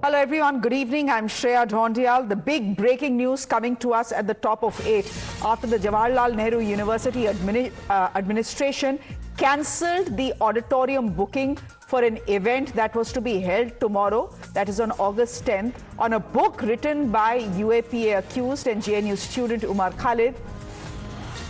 Hello everyone, good evening. I'm Shreya Dhondial. The big breaking news coming to us at the top of 8 after the Jawaharlal Nehru University administration cancelled the auditorium booking for an event that was to be held tomorrow, that is on August 10th, on a book written by UAPA accused and JNU student Umar Khalid.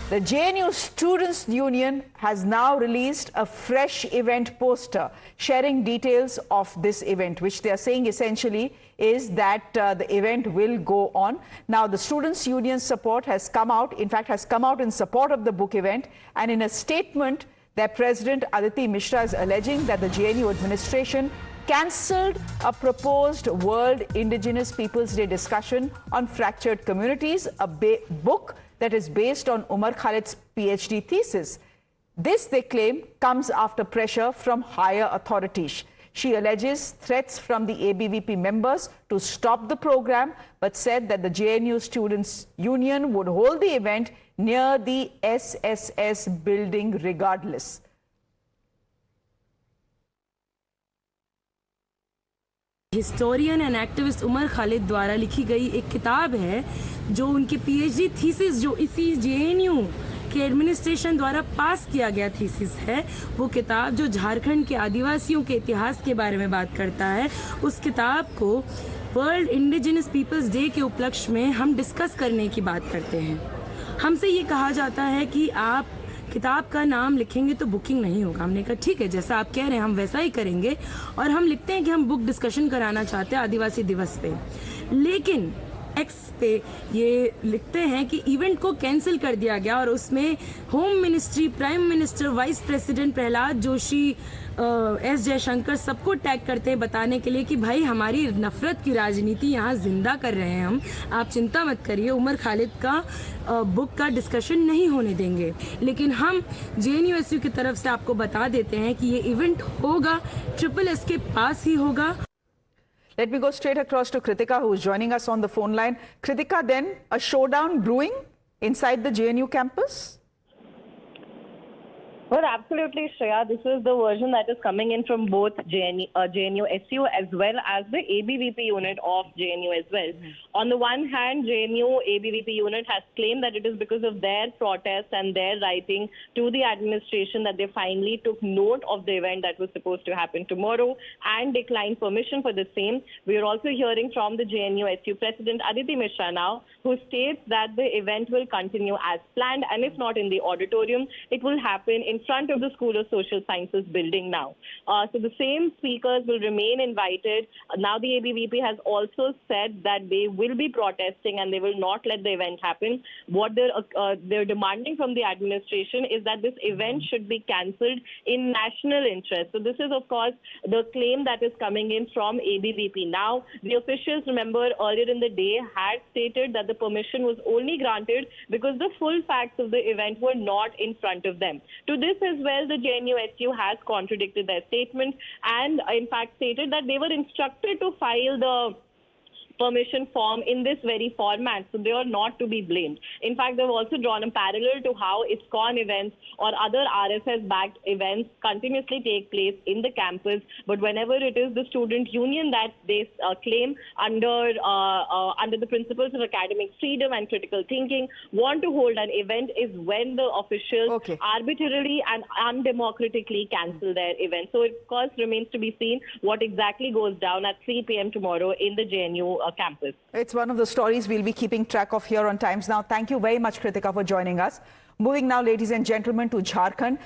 The JNU Students' Union has now released a fresh event poster sharing details of this event, which they are saying essentially is that the event will go on. Now, the Students' Union support has come out, in fact, has come out in support of the book event. And in a statement, their president, Aditi Mishra, is alleging that the JNU administration cancelled a proposed World Indigenous Peoples Day discussion on fractured communities, a book that is based on Umar Khalid's PhD thesis. This, they claim, comes after pressure from higher authorities. She alleges threats from the ABVP members to stop the program, but said that the JNU Students' Union would hold the event near the SSS building regardless. Historian and activist Umar Khalid द्वारा लिखी गई एक किताब है जो उनके PhD thesis जो इसी जेएनयू के एडमिनिस्ट्रेशन द्वारा पास किया गया थीसिस है, वो किताब जो झारखंड के आदिवासियों के इतिहास के बारे में बात करता है, उस किताब को वर्ल्ड इंडिजिनस पीपल्स डे के उपलक्ष्य में हम डिस्कस करने की बात करते हैं। हमसे ये कहा जाता है कि आप किताब का नाम लिखेंगे तो बुकिंग नहीं होगा। हमने कहा ठीक है, जैसा आप कह रहे हैं हम वैसा ही करेंगे, और हम लिखते हैं कि हम बुक डिस्कशन कराना चाहते हैं आदिवासी दिवस पे, लेकिन एक्स पे ये लिखते हैं कि इवेंट को कैंसिल कर दिया गया और उसमें home ministry, prime minister, vice president Prahlad Joshi, S Jaishankar सबको टैग करते हैं बताने के लिए कि भाई हमारी नफरत की राजनीति यहाँ जिंदा कर रहे हैं हम, आप चिंता मत करिए, उमर खालिद का बुक का डिस्कशन नहीं होने देंगे। लेकिन हम जेएनयूएसयू की तरफ से आपको बता देते हैं कि ये इवेंट होगा, SSS के पास ही होगा। Let me go straight across to Kritika, who is joining us on the phone line. Kritika, then a showdown brewing inside the JNU campus? Well, absolutely, Shreya. This is the version that is coming in from both JNU SU as well as the ABVP unit of JNU as well. On the one hand, JNU ABVP unit has claimed that it is because of their protest and their writing to the administration that they finally took note of the event that was supposed to happen tomorrow and declined permission for the same. We are also hearing from the JNU SU president, Aditi Mishra now, who states that the event will continue as planned, and if not in the auditorium, it will happen in front of the School of Social Sciences building now. So the same speakers will remain invited. Now the ABVP has also said that they will be protesting and they will not let the event happen. What they're demanding from the administration is that this event should be cancelled in national interest. So this is, of course, the claim that is coming in from ABVP. Now, the officials, remember, earlier in the day had stated that the permission was only granted because the full facts of the event were not in front of them. To this as well, the JNU-SU has contradicted their statement and in fact stated that they were instructed to file the permission form in this very format, so they are not to be blamed. In fact, they've also drawn a parallel to how ISKCON events or other RSS-backed events continuously take place in the campus, but whenever it is the student union that they claim under the principles of academic freedom and critical thinking want to hold an event is when the officials arbitrarily and undemocratically cancel their event. So it, of course, remains to be seen what exactly goes down at 3 p.m. tomorrow in the JNU campus. It's one of the stories we'll be keeping track of here on Times Now. Thank you very much, Kritika, for joining us. Moving now, ladies and gentlemen, to Jharkhand.